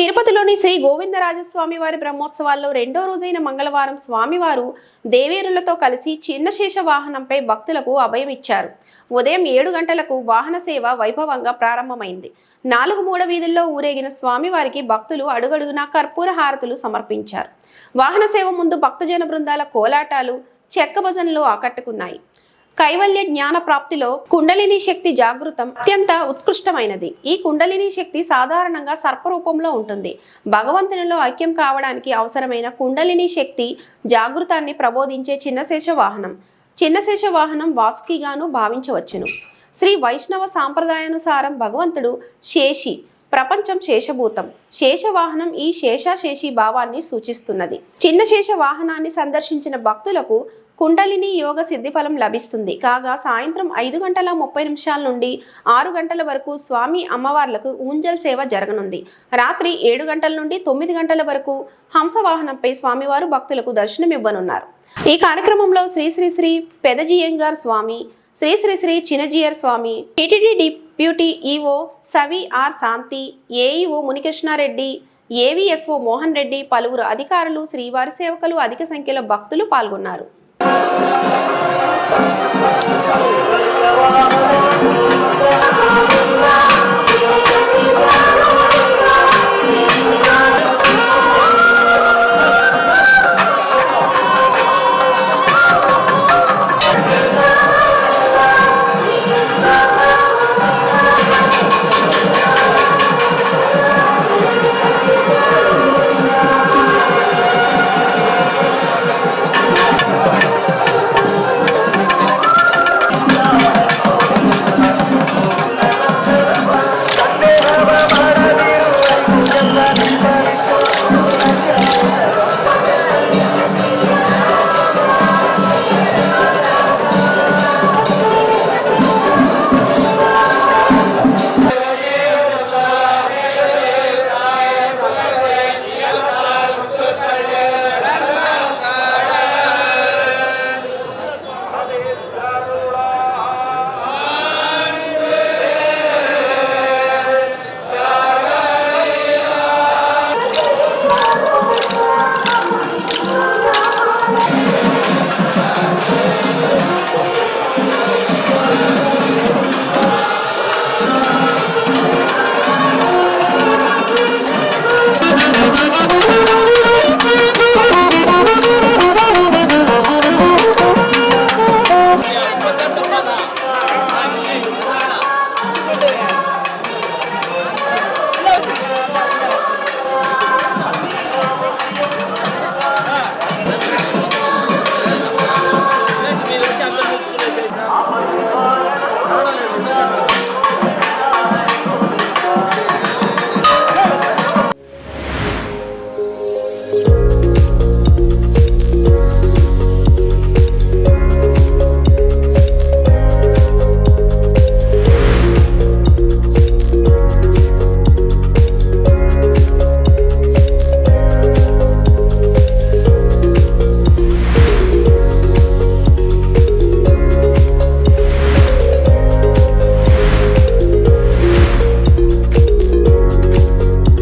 తిరుపతిలోని శ్రీ గోవిందరాజస్వామి వారి బ్రహ్మోత్సవాల్లో రెండో రోజైన మంగళవారం స్వామివారు దేవేరులతో కలిసి చిన్న శేష వాహనంపై భక్తులకు అభయం ఇచ్చారు. ఉదయం 7 గంటలకు వాహన సేవ వైభవంగా ప్రారంభమైంది. 4 మూడ వీధుల్లో ఊరేగిన స్వామివారికి భక్తులు అడుగడుగునా కర్పూర హారతులు సమర్పించారు. వాహన సేవ ముందు భక్తజన బృందాల కోలాటాలు, చెక్క భజనలు ఆకట్టుకున్నాయి. కైవల్య జ్ఞాన ప్రాప్తిలో కుండలిని శక్తి జాగృతం అత్యంత ఉత్కృష్టమైనది. ఈ కుండలిని శక్తి సాధారణంగా సర్పరూపంలో ఉంటుంది. భగవంతునిలో ఐక్యం కావడానికి అవసరమైన కుండలిని శక్తి జాగృతాన్ని ప్రబోధించే చిన్నశేష వాహనం. చిన్నశేష వాహనం వాసుకిగాను భావించవచ్చును. శ్రీ వైష్ణవ సాంప్రదాయానుసారం భగవంతుడు శేషి, ప్రపంచం శేషభూతం. శేషవాహనం ఈ శేషాశేషి భావాన్ని సూచిస్తున్నది. చిన్న శేష వాహనాన్ని సందర్శించిన భక్తులకు కుండలిని యోగ సిద్ధిఫలం లభిస్తుంది. కాగా సాయంత్రం 5:30 నుండి 6 గంటల వరకు స్వామి అమ్మవార్లకు ఊంజల్ సేవ జరగనుంది. రాత్రి 7 గంటల నుండి 9 గంటల వరకు హంసవాహనంపై స్వామివారు భక్తులకు దర్శనమివ్వనున్నారు. ఈ కార్యక్రమంలో Shri Shri Shri Peddajeeyangar Swami, Shri Shri Shri Chinajeeyar Swami, TTD deputy EO Savi R Shanthi, AEO Munikrishnareddy, AVSO Mohan Reddy, పలువురు అధికారులు, శ్రీవారి సేవకులు, అధిక సంఖ్యలో భక్తులు పాల్గొన్నారు.